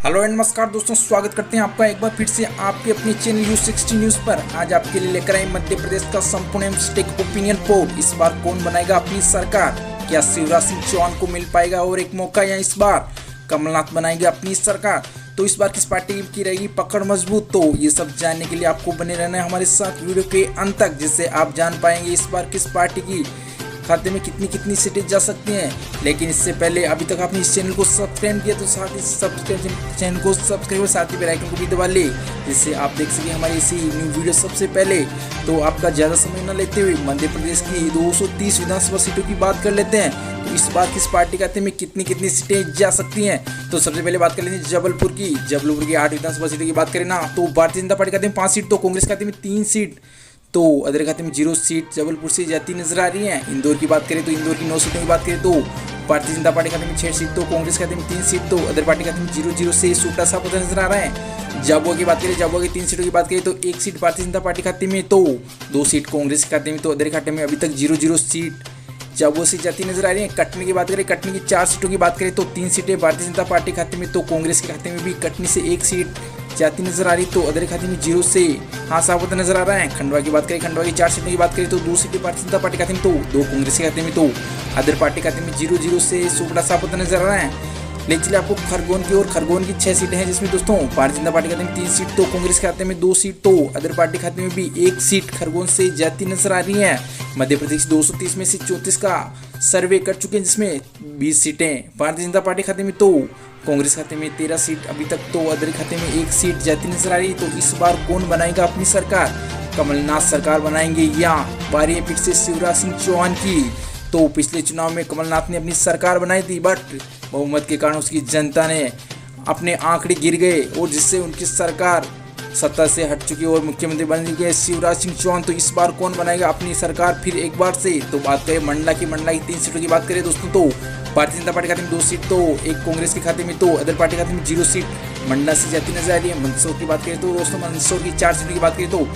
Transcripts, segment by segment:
Hello and नमस्कार दोस्तों, स्वागत करते हैं आपका एक बार फिर से आपके अपने चैनल U60 न्यूज़ पर। आज आपके लिए लेकर आए मध्य प्रदेश का संपूर्ण स्टेक ओपिनियन पोल। इस बार कौन बनाएगा अपनी सरकार? क्या शिवराज सिंह चौहान को मिल पाएगा और एक मौका, या इस बार कमलनाथ बनाएंगे अपनी सरकार? तो इस बार किस पार्टी की रहेगी पकड़ मजबूत? तो ये सब जानने के लिए आपको बने रहना है हमारे साथ वीडियो के अंत तक, जिससे आप जान पाएंगे इस बार किस पार्टी की खाते में कितनी कितनी सीटें जा सकती हैं। लेकिन इससे पहले अभी तक आपने इस चैनल को सब्सक्राइब किया तो साथ ही चैनल को सब्सक्राइब और साथ ही बेल आइकन को भी दबा ले, जिससे आप देख सकें हमारी इसी न्यू वीडियो सबसे पहले। तो आपका ज़्यादा समय न लेते हुए मध्य प्रदेश की 230 विधानसभा सीटों की बात कर लेते हैं। तो इस बार किस पार्टी खाते में कितनी कितनी सीटें जा सकती हैं? तो सबसे पहले बात कर लेते हैं जबलपुर की 8 विधानसभा सीटों की बात करें ना, तो भारतीय जनता पार्टी खाते में 5 सीट, तो कांग्रेस खाते में 3 सीट, तो अदर खाते में 0 सीट जबलपुर से जाती नजर आ रही है। इंदौर की बात करें तो इंदौर की 9 सीटों की बात करें तो भारतीय जनता पार्टी खाते में 6 सीट, तो कांग्रेस खाते में 3 सीट, तो अदर पार्टी खाते में 0-0 से सूटा सा पता नजर आ रहा है। झाबुआ की बात करें, झाबुआ की 3 सीटों की बात करें तो 1 सीट भारतीय जनता पार्टी खाते में, तो 2 सीट कांग्रेस के खाते में, तो अदर खाते में अभी तक 0-0 सीट झाबुआ से जाती नजर आ रही है। कटनी की बात करें, कटनी की 4 सीटों की बात करें तो 3 सीटें भारतीय जनता पार्टी खाते में, तो कांग्रेस के खाते में भी कटनी से 1 सीट जाती नजर आ रही, तो अदर खाते में 0 से साफ होता नजर आ रहा है। खंडवा की बात करें, खंडवा की 4 सीटों की बात करें तो 2 सीटें भारतीय जनता पार्टी खाते में, तो 2 कांग्रेस के खाते में, तो अदर पार्टी खाते में 0-0 से सुपड़ा साफ होता नजर आ रहा है। लेकिन चलिए आपको खरगोन की, और खरगोन की 6 सीटें हैं, जिसमें दोस्तों भारतीय जनता पार्टी खाते में 3 सीट, तो कांग्रेस के खाते में 2 सीट, तो अदर पार्टी खाते में भी 1 सीट खरगोन से जाती नजर आ रही है। मध्य प्रदेश 230 में से 34 का सर्वे कर चुके हैं, जिसमें 20 सीटें भारतीय जनता पार्टी खाते में, तो कांग्रेस खाते में 13 सीट अभी तक, तो अदर खाते में 1 सीट जाती नजर आ रही। तो इस बार कौन बनाएगा अपनी सरकार? कमलनाथ सरकार बनाएंगे या बारी है फिर से शिवराज सिंह चौहान की? तो पिछले चुनाव में कमलनाथ ने अपनी सरकार बनाई थी, बट बहुमत के कारण उसकी जनता ने अपने आंकड़े गिर गए, और जिससे उनकी सरकार सत्ता से हट चुकी और मुख्यमंत्री बन चुके हैं शिवराज सिंह चौहान। तो इस बार कौन बनाएगा अपनी सरकार फिर एक बार से? तो बात करें मंडला की 3 सीटों की बात करें दोस्तों, तो भारतीय जनता पार्टी खाते में 2 सीट, तो 1 कांग्रेस के खाते में, तो अदर पार्टी खाते में 0 सीट मंडला से जाती नजर आ रही है। मंदसौर की बात करें तो दोस्तों मंदसौर की 4 सीटों की बात करें तो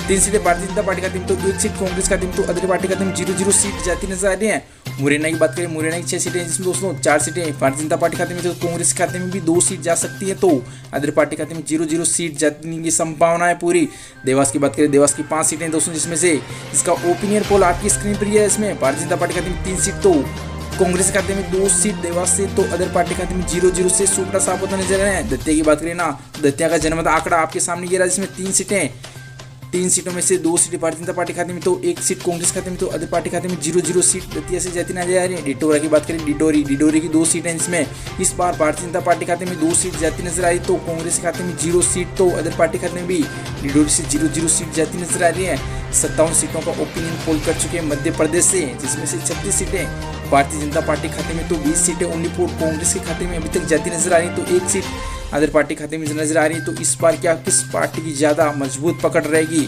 3 सीटें भारतीय जनता पार्टी खाते में, तो 1 सीट कांग्रेस खाते में, तो अदर पार्टी खाते में 0-0 सीट जाती नजर आ रही है। मुरैना की बात करें, मुरैना की 6 सीटें हैं, जिसमें दोस्तों 4 सीटें भारतीय जनता पार्टी खाते में, तो कांग्रेस के खाते में भी 2 सीट जा सकती है, तो अदर पार्टी खाते में 0-0 सीट जाने की संभावना है पूरी। देवास की बात करें, देवास की 5 सीटें दोस्तों, जिसमें से इसका ओपिनियन पोल आपकी स्क्रीन पर ही है। इसमें भारतीय जनता पार्टी खाते में 3 सीट, तो कांग्रेस खाते में 2 सीट देवास से, तो अदर पार्टी खाते में 0-0 से सूपड़ा साफ होता नजर आ रहे हैं। दतिया की बात करें ना, दतिया का जनमत आंकड़ा आपके सामने ये रहा, जिसमें 3 सीटें, 3 सीटों में से 2 सीटें भारतीय जनता पार्टी खाते में, तो 1 सीट कांग्रेस खाते में, तो अदर पार्टी खाते में 0-0 सीट दतिया से जाती नजर आ रही है। डिडौरा की बात करें, डिडौरी की 2 सीटें, इसमें इस बार भारतीय जनता पार्टी खाते में 2 सीट जाती नजर आ रही, तो कांग्रेस खाते में 0 सीट, तो अदर पार्टी खाते में भी डिडौरी से 0-0 सीट जाती नजर आ रही है। 57 सीटों का ओपिनियन पोल कर चुके हैं मध्य प्रदेश से, जिसमें से 36 सीटें भारतीय जनता पार्टी खाते में, तो 20 सीटें ओनली पोल कांग्रेस के खाते में अभी तक जाती नजर आ रही, तो 1 सीट अदर पार्टी खाते में नजर आ रही। तो इस बार क्या किस पार्टी की ज़्यादा मजबूत पकड़ रहेगी?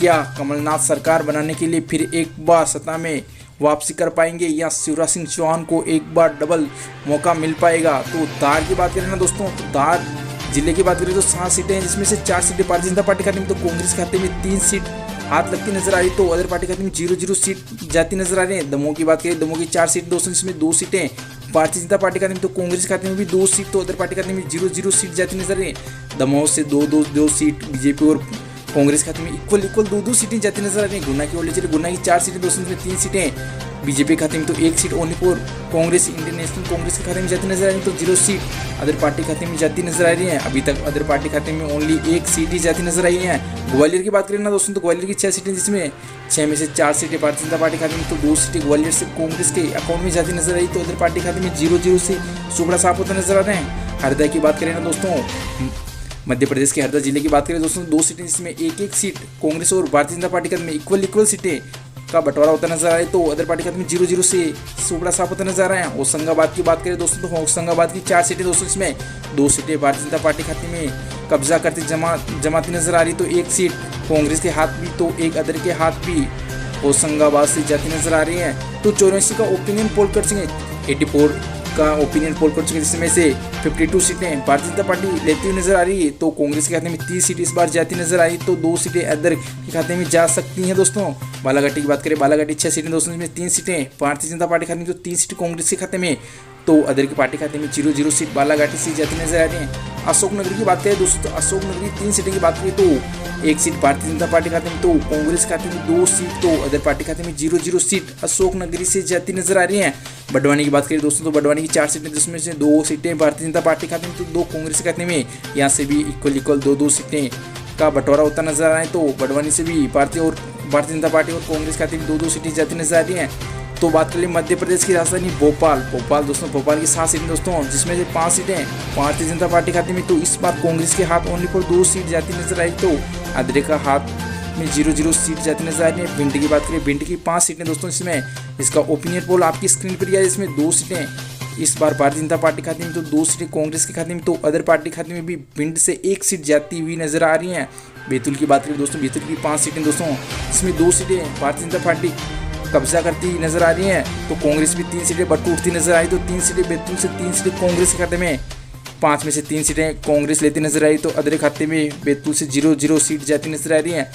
क्या कमलनाथ सरकार बनाने के लिए फिर एक बार सत्ता में वापसी कर पाएंगे, या शिवराज सिंह चौहान को एक बार डबल मौका मिल पाएगा? तो धार की बात करें ना दोस्तों, तो धार जिले की बात करें तो 7 सीटें हैं, जिसमें से 4 सीटें भारतीय जनता पार्टी खाते में, तो कांग्रेस खाते में 3 सीट हाथ लगती नजर आ रही, तो अदर पार्टी खाते में 0-0 सीट जाती नजर आ रही है। दमोह की बात करें, दमोह की 4 सीट दोस्तों, जिसमें 2 सीटें भारतीय जनता पार्टी खाते में, तो कांग्रेस खाते में भी 2 सीट, तो अदर पार्टी खाते में 0-0 सीट जाती नजर आ रही है। दमोह से 2 सीट बीजेपी और कांग्रेस खाते में इक्वल 2 सीटें जाती नजर आ रही है। गुना की ओर ले चले, गुना की 4 सीटें दोस्तों, जिसमें 3 सीटें बीजेपी खाते में, तो 1 seat only for Congress Indian national Congress के खाते में जाती नजर आ रही है, तो 0 सीट अदर पार्टी खाते में जाती नजर आ रही है। अभी तक अदर पार्टी खाते में ओनली 1 सीट ही जाती नजर आई है। ग्वालियर की बात करें ना दोस्तों, तो ग्वालियर की 6 सीटें, जिसमें 6 में से 4 सीटें भारतीय जनता पार्टी खाते में, तो 2 सीटें ग्वालियर से कांग्रेस के अकाउंट में जाती नजर आई, तो अदर पार्टी खाते में 0-0 से सुपड़ा साफ होता नजर आ रहे हैं। हरदा की बात करें ना दोस्तों, मध्य प्रदेश के हरदा जिले की बात करें दोस्तों, 2 सीटें, जिसमें 1-1 सीट कांग्रेस और भारतीय जनता पार्टी खाते में इक्वल सीटें का बंटवारा होता नजर आ रहा है, तो अदर पार्टी खाते में 0-0 से सुपड़ा साफ होता नजर आ रहा है। होशंगाबाद की बात करें दोस्तों, तो होशंगाबाद की 4 सीटें दोस्तों, इसमें 2 सीटें भारतीय जनता पार्टी खाते में कब्जा करती जमाती नजर आ रही, तो 1 सीट कांग्रेस के हाथ भी, तो 1 अदर के हाथ भी होशंगाबाद से जाती नजर आ रही है। तो 84 का ओपिनियन पोल कर चुके, 84 का ओपिनियन पोल कर चुके, जिसमें से 52 सीटें भारतीय जनता पार्टी लेती हुई नजर आ रही है, तो कांग्रेस के खाते में 30 सीट इस बार जाती नजर आ रही, तो 2 सीटें अदर के खाते में जा सकती हैं दोस्तों। बालाघाटी की बात करें, बालाघाटी 6 सीटें दोस्तों, जिसमें 3 सीटें भारतीय जनता पार्टी खाते में, तो 3 सीटें कांग्रेस के खाते में, तो अदर की पार्टी खाते में 0-0 सीट बालाघाटी से जाती नजर आ रही है। अशोकनगर की बात करें दोस्तों तो अशोकनगर की 3 सीटें की बात करें तो 1 सीट भारतीय जनता पार्टी खाते में, तो कांग्रेस खाते में 2 सीट, तो अदर पार्टी खाते में 0-0 सीट अशोकनगरी से जाती नजर आ रही है। बड़वानी की बात करें दोस्तों तो बड़वानी की 4 सीटें, जिसमें से 2 सीटें भारतीय जनता पार्टी खाते में तो 2 कांग्रेस खाते में। यहाँ से भी इक्वल 2-2 सीटें का बंटवारा होता नजर आ रहा है। तो बड़वानी से भी भारतीय जनता पार्टी और कांग्रेस खाते में 2-2 सीटें जाती नजर आ रही हैं। तो बात कर ले मध्य प्रदेश की राजधानी भोपाल दोस्तों, भोपाल की 7 सीटें दोस्तों, जिसमें से 5 सीटें भारतीय जनता पार्टी खाते में। तो इस बार कांग्रेस के हाथ ओनली पर 2 सीट जाती नजर आई, तो अदरे का हाथ में 0-0 सीट जाती नजर आ रही है। भिंड की बात करें, भिंड की 5 सीटें दोस्तों, इसमें इसका ओपिनियन पोल आपकी स्क्रीन पर है। इसमें 2 सीटें इस बार भारतीय जनता पार्टी खाते में, तो 2 सीटें कांग्रेस के खाते में, तो अदर पार्टी खाते में भी भिंड से 1 सीट जाती हुई नजर आ रही है। बैतूल की बात करें दोस्तों, बैतूल की 5 सीटें दोस्तों, इसमें 2 सीटें भारतीय जनता पार्टी कब्जा करती नजर आ रही हैं, तो कांग्रेस भी 3 सीटें बट उठती नजर आई। तो 3 सीटें बैतूल से, 3 सीटें कांग्रेस के खाते में, 5 में से 3 सीटें कांग्रेस लेती नजर आई। तो अदर खाते में बैतूल से 0-0 सीट जाती नजर आ रही हैं।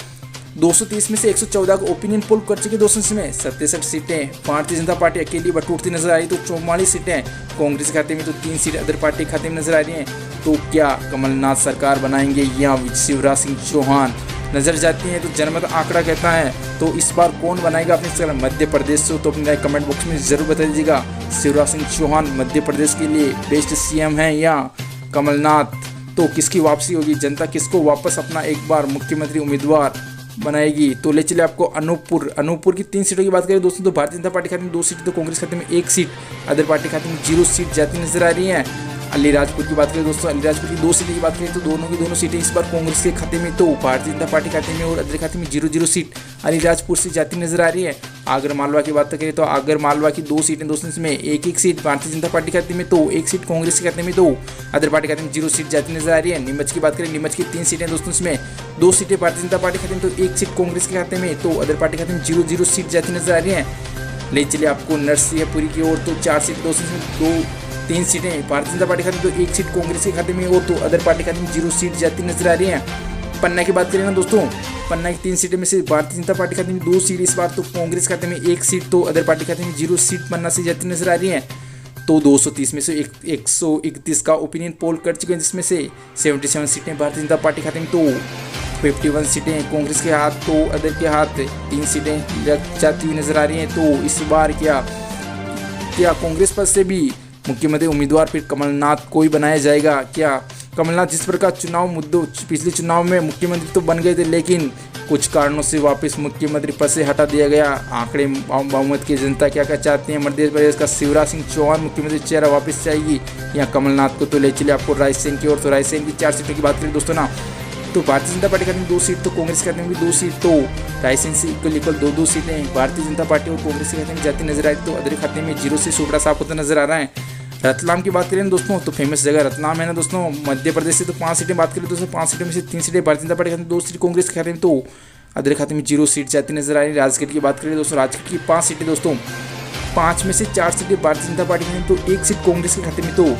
230 में से 114 का ओपिनियन पोल कर चुके दोस्तों, इसमें 67 सीटें भारतीय जनता पार्टी अकेली बट उठती नजर आई। तो 44 सीटें कांग्रेस खाते में, तो 3 सीटें अदर पार्टी खाते में नजर आ रही हैं। तो क्या कमलनाथ सरकार बनाएंगे या शिवराज सिंह चौहान नजर जाती हैं? तो जनमत आंकड़ा कहता है। तो इस बार कौन बनाएगा अपनी सरकार मध्य प्रदेश से? तो अपने कमेंट बॉक्स में जरूर बता दीजिएगा। शिवराज सिंह चौहान मध्य प्रदेश के लिए बेस्ट सीएम है या कमलनाथ? तो किसकी वापसी होगी? जनता किसको वापस अपना एक बार मुख्यमंत्री उम्मीदवार बनाएगी? तो ले चले आपको अनूपपुर की 3 सीटों की बात करें दोस्तों, तो भारतीय जनता पार्टी खाते में 2 सीट, तो कांग्रेस खाते में 1 सीट, अदर पार्टी खाते में 0 सीट जाती नजर आ रही है। अलीराजपुर की बात करें दोस्तों, अलीराजपुर की 2 सीटें की बात करें तो दोनों सीटें इस बार कांग्रेस के खाते में, तो भारतीय जनता पार्टी खाते में और अदर खाते में 0-0 सीट अलीराजपुर से जाती नजर आ रही है। आगर मालवा की बात करें तो आगर मालवा की 2 सीटें दोस्तों, इसमें 1-1 सीट भारतीय जनता पार्टी खाते में, तो 1 सीट कांग्रेस के खाते में, तो अदर पार्टी खाते में 0 सीट जाती नजर आ रही है। नीमच की बात करें, नीमच की 3 सीटें दोस्तों, इसमें 2 सीटें भारतीय जनता पार्टी खाते में, तो 1 सीट कांग्रेस के खाते में, तो अदर पार्टी खाते में 0-0 सीट जाती नजर आ रही है। ले चलिए आपको नरसिंहपुरी की ओर, तो 4 सीट दोस्तों, इसमें 3 सीटें भारतीय जनता पार्टी खाते में, तो 1 सीट कांग्रेस के खाते में और तो अदर पार्टी खाते में 0 सीट जाती नजर आ रही है। पन्ना की बात करें ना दोस्तों, पन्ना की 3 सीटें में से भारतीय जनता पार्टी खाते में 2 सीट इस बार, तो कांग्रेस खाते में 1 सीट, तो अदर पार्टी खाते में 0 सीट पन्ना से जाती नजर आ रही है। तो 230 में से 131 का ओपिनियन पोल कर चुके हैं, जिसमें से 77 सीटें भारतीय जनता पार्टी खाते में, तो 51 सीटें कांग्रेस के हाथ, तो अदर के हाथ 3 सीटें जाती हुई नजर आ रही हैं। तो इस बार क्या कांग्रेस पद से भी मुख्यमंत्री उम्मीदवार फिर कमलनाथ को ही बनाया जाएगा क्या? कमलनाथ जिस प्रकार चुनाव मुद्दों पिछले चुनाव में मुख्यमंत्री तो बन गए थे, लेकिन कुछ कारणों से वापस मुख्यमंत्री पद से हटा दिया गया। आंकड़े बहुमत की जनता क्या चाहती है? मध्य प्रदेश का शिवराज सिंह चौहान मुख्यमंत्री चेहरा वापस चाहिए या कमलनाथ को? तो ले चलिए आपको रायसेन की ओर, तो रायसेन की 4 सीटों की बात करें दोस्तों ना, तो भारतीय जनता पार्टी खाते में 2 सीट, तो कांग्रेस खाते में भी 2 सीट, तो रायसेन से इक्वल 2-2 सीटें भारतीय जनता पार्टी और कांग्रेस के खाते में जाती नजर आ रही, तो अदर खाते में 0 से सुबड़ा साफ होता नजर आ रहा है। रतलाम की बात करें दोस्तों, तो फेमस जगह रतलाम है ना दोस्तों, मध्य प्रदेश से, तो 5 सीटें बात करें दोस्तों, 5 सीटों में से 3 सीटें भारतीय जनता पार्टी खाते में, 2 सीट कांग्रेस के खाते में, तो अदर खाते में 0 सीट जाती नजर आ रही है। राजगढ़ की बात करें दोस्तों, राजगढ़ की 5 सीटें दोस्तों, 5 में से 4 सीटें भारतीय जनता पार्टी खाते में, तो 1 सीट कांग्रेस के खाते में, तो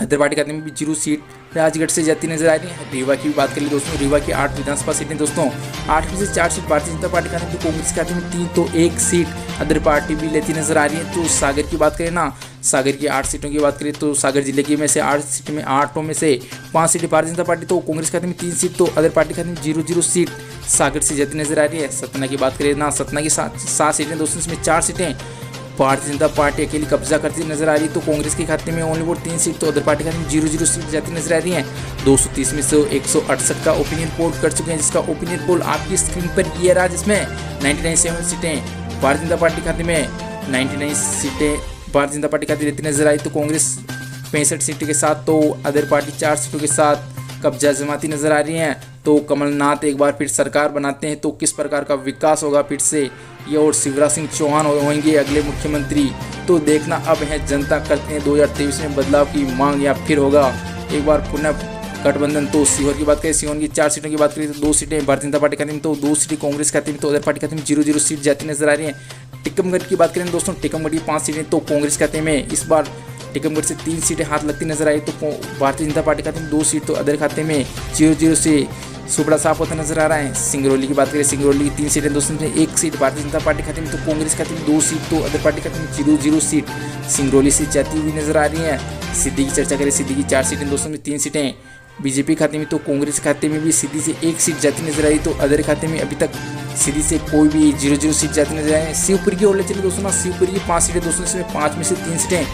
अदर पार्टी खाते में भी 0 सीट राजगढ़ से जाती नजर आ रही है। रीवा की भी बात करें दोस्तों, रीवा की 8 विधानसभा सीटें दोस्तों, 8 में से 4 सीट भारतीय जनता पार्टी खाते में, तो कांग्रेस खाते में 3, तो 1 सीट अदर पार्टी भी लेती नजर आ रही है। तो सागर की बात करें ना, सागर की 8 सीटों की बात करें तो सागर जिले की में से 8 सीटों में 8 में से 5 सीटें भारतीय जनता पार्टी, तो कांग्रेस खाते में 3 सीट, तो अदर पार्टी खाते में 0-0 सीट सागर से जाती नजर आ रही है। सतना की बात करें ना, सतना की 7 सीटें दोस्तों, इसमें 4 सीटें भारतीय जनता पार्टी अकेली कब्जा करती नजर आ रही है, तो कांग्रेस के खाते में ओनली वोट 3 सीट, तो अदर पार्टी खाते में 0-0 सीट जाती नजर आ रही है। 230 में से 168 का ओपिनियन पोल कर चुके हैं, जिसका ओपिनियन पोल आपकी स्क्रीन पर ये रहा, जिसमें 99 सीटें भारतीय जनता पार्टी खाते में, 99 सीटें भारतीय जनता पार्टी खाते रहती नजर आई, तो कांग्रेस 65 सीटों के साथ, तो अदर पार्टी 4 सीटों के साथ कब्जा जमाती नजर आ रही हैं। तो कमलनाथ एक बार फिर सरकार बनाते हैं तो किस प्रकार का विकास होगा फिर से ये, और शिवराज सिंह चौहान होंगे अगले मुख्यमंत्री? तो देखना अब है, जनता करते हैं 2023 में बदलाव की मांग या फिर होगा एक बार पुनः गठबंधन? तो सीहोर की बात करें, सीहोर की 4 सीटों की बात करें तो 2 सीटें भारतीय जनता पार्टी खाते में, तो 2 सीटें कांग्रेस खाते में, तो अदर पार्टी खाते में 0-0 सीट जाती नजर आ रही है। टिकमगढ़ की बात करें दोस्तों, टिकमगढ़ की 5 सीटें तो कांग्रेस खाते में, इस बार टिकमगढ़ से 3 सीटें हाथ लगती नजर आई, तो भारतीय जनता पार्टी खाते में 2 सीट, तो अदर खाते में 0-0 से सुबड़ा साफ होता नजर आ रहा है। सिंगरौली की बात करें, सिंगरौली की 3 सीटें दोस्तों, इसमें 1 सीट भारतीय जनता पार्टी खाते में तो कांग्रेस खाते में 2 सीट तो अदर पार्टी खाते में 0-0 सीट सिंगरौली से जाती हुई नजर आ रही है। सिद्धि की चर्चा करें, सिद्धि की 4 सीटें दोस्तों, में 3 सीटें बीजेपी खाते में तो कांग्रेस खाते में भी सिद्धि से 1 सीट जाती नजर आई, तो अदर खाते में अभी तक सिद्धि से कोई भी 0-0 सीट जाती नजर आई। शिवपुरी की ओर ले चले दोस्तों ना, शिवपुरी की 5 सीटें दोस्तों, इसमें 5 में से 3 सीटें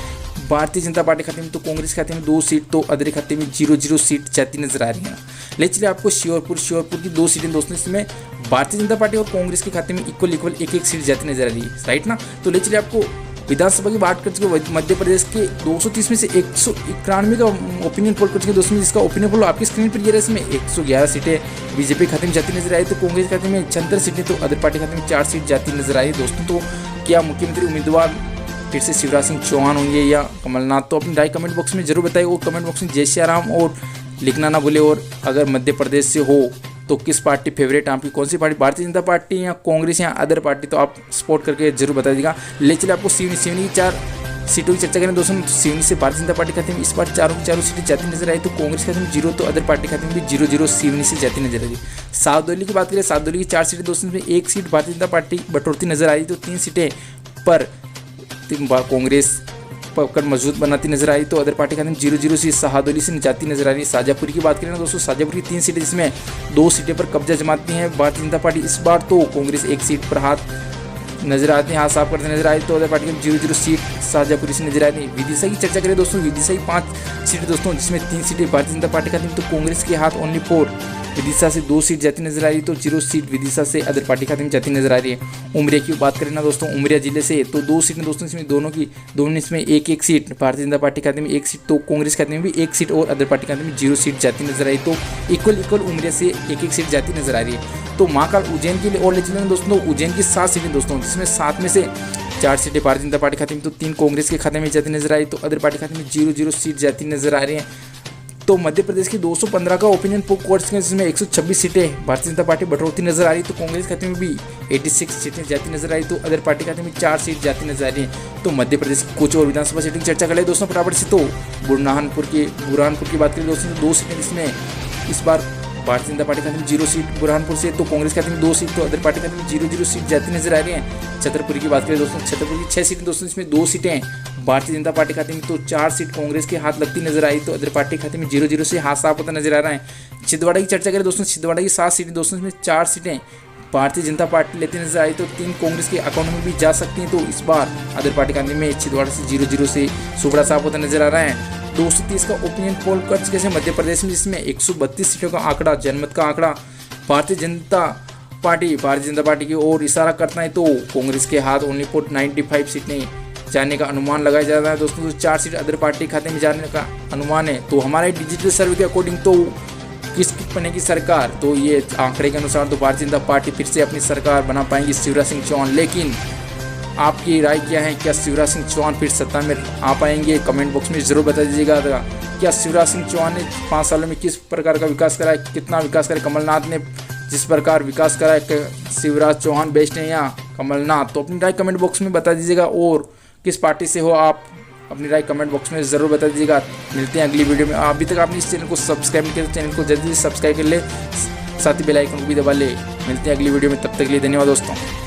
भारतीय जनता पार्टी खाते में तो कांग्रेस खाते में 2 सीट तो अदर खाते में 0-0 सीट जाती नजर आ रही है। ले चलिए आपको श्योरपुर की 2 सीटें दोस्तों, इसमें भारतीय जनता पार्टी और कांग्रेस के खाते में इक्वल 1-1 सीट जाती नजर आ रही है, राइट ना। तो ले चलिए आपको विधानसभा की बात कर चुके, मध्य प्रदेश के 230 में से 191 का ओपिनियन पोल कर चुके दोस्तों, जिसका ओपिनियन पोल आपकी स्क्रीन पर ये रहा। इसमें 111 सीटें बीजेपी खाते में जाती नजर आई, तो कांग्रेस खाते में 76 सीटें तो अदर पार्टी खाते में 4 सीट जाती नजर आई दोस्तों। तो क्या मुख्यमंत्री उम्मीदवार फिर से शिवराज सिंह चौहान होंगे या कमलनाथ? तो अपनी राय कमेंट बॉक्स में जरूर बताइए, और कमेंट बॉक्स में जय श्री राम और लिखना ना भूले। और अगर मध्य प्रदेश से हो तो किस पार्टी फेवरेट, आपकी कौन सी पार्टी, भारतीय जनता पार्टी या कांग्रेस या अदर पार्टी, तो आप सपोर्ट करके जरूर बता दीजिएगा। ले चलिए आपको सिवनी की 4 सीटों की चर्चा करें दोस्तों। सिवनी से भारतीय जनता पार्टी खाते में इस बार 4 सीटें जाती नजर आई, तो कांग्रेस खाते में 0 तो अदर पार्टी खाते में भी 0-0 सिवनी से जाती नजर आई। सावदौली की बात करें, सावदौली की 4 सीटें दोस्तों, में 1 सीट भारतीय जनता पार्टी बटोरती नजर आई, तो 3 सीटें पर कांग्रेस पकड़ मजबूत बनाती नजर आई, तो अदर पार्टी खाते में 0-0 सीट शाहदौली से जाती नजर आ रही है। शाजापुर की बात करें ना दोस्तों, शाजापुर की 3 सीटें, जिसमें 2 सीटें पर कब्जा जमाती हैं भारतीय जनता पार्टी इस बार, तो कांग्रेस 1 सीट पर हाथ नजर आते हैं, हाथ साफ करते नजर आए, तो अदर पार्टी में 0-0 सीट शाजापुरी से नजर आ रही है। विदिशा की चर्चा करें दोस्तों, विदिशा की 5 सीटें दोस्तों, जिसमें 3 सीटें भारतीय जनता पार्टी खाते में तो कांग्रेस के हाथ ओनली 4 विदिशा से 2 सीट जाती नजर आ रही है, तो 0 सीट विदिशा से अदर पार्टी खाते में जाती नजर आ रही है। उमरिया की बात करें ना दोस्तों, उमरिया जिले से तो 2 सीटें दोस्तों, इसमें दोनों इसमें 1-1 सीट भारतीय जनता पार्टी खाते में 1 सीट, तो कांग्रेस खाते में भी 1 सीट और अदर पार्टी खाते में 0 सीट जाती नजर आई, तो इक्वल उमरिया से 1-1 सीट जाती नजर आ रही है। तो महाकाल उज्जैन के लिए और ले चले दोस्तों, उज्जैन की 7 सीटें दोस्तों, जिसमें 7 में से 4 सीटें भारतीय जनता पार्टी खाते में तो 3 कांग्रेस के खाते में जाती नजर आई, तो अदर पार्टी खाते में 0-0 सीट जाती नजर आ रही है। तो मध्य प्रदेश की 215 का ओपिनियन पोल कोर्स के, जिसमें 126 सीटें भारतीय जनता पार्टी बटोरती नजर आ रही, तो कांग्रेस खाते में भी 86 सीटें जाती नजर आई, तो अदर पार्टी खाते में 4 सीट जाती नजर आ रही है। तो मध्य प्रदेश की कुछ और विधानसभा सीटों की चर्चा कर ले दोस्तों फटाफट से। तो बुरहानपुर की बात करें दोस्तों, 2 सीटें, जिसमें इस बार भारतीय जनता पार्टी खाते में 0 सीट बुरहानपुर से, तो कांग्रेस खाते में 2 सीट तो अदर पार्टी खाते में 0-0 सीट जाती नजर आ रही है। छतरपुर की बात करें दोस्तों, छतरपुर की 6 सीटें दोस्तों, इसमें 2 सीटें भारतीय जनता पार्टी खाते में तो 4 सीट कांग्रेस के हाथ लगती नजर आई, तो अदर पार्टी खाते में 0-0 से हाथ साफ होता नजर आ रहा है। छिंदवाड़ा की चर्चा करें दोस्तों, छिंदवाड़ा की 7 सीटें दोस्तों, इसमें 4 सीटें भारतीय जनता पार्टी लेती नजर आई, तो 3 कांग्रेस के अकाउंट में भी जा सकती हैं, तो इस बार अदर पार्टी खाते में छिंदवाड़ा से 0-0 से सुबड़ा साफ होता नजर आ रहा है। 230 का ओपिनियन पोल कर चुके हैं मध्य प्रदेश में, जिसमें 132 सीटों का आंकड़ा, जनमत का आंकड़ा भारतीय जनता पार्टी की ओर इशारा करता है, तो कांग्रेस के हाथ ओनली 95 सीटें जाने का अनुमान लगाया जा रहा है दोस्तों, तो 4 सीट अदर पार्टी खाते में जाने का अनुमान है। तो हमारे डिजिटल सर्वे के अकॉर्डिंग तो किसकी बनेगी सरकार, तो ये आंकड़े के अनुसार तो भारतीय जनता पार्टी फिर से अपनी सरकार बना पाएंगी शिवराज सिंह चौहान। लेकिन आपकी राय क्या है, क्या शिवराज सिंह चौहान फिर सत्ता में आ पाएंगे? कमेंट बॉक्स में जरूर बता दीजिएगा। क्या शिवराज सिंह चौहान ने 5 सालों में किस प्रकार का विकास करा है, कितना विकास करा? कमलनाथ ने जिस प्रकार विकास करा है, शिवराज चौहान बेस्ट है या कमलनाथ? तो अपनी राय कमेंट बॉक्स में बता दीजिएगा, और किस पार्टी से हो आप अपनी राय कमेंट बॉक्स में ज़रूर बता दीजिएगा। मिलते हैं अगली वीडियो में। अभी तक आपने इस चैनल को सब्सक्राइब नहीं किया तो चैनल को जल्दी सब्सक्राइब कर ले, साथ ही बेल आइकन को भी दबा ले। मिलते हैं अगली वीडियो में, तब तक के लिए धन्यवाद दोस्तों।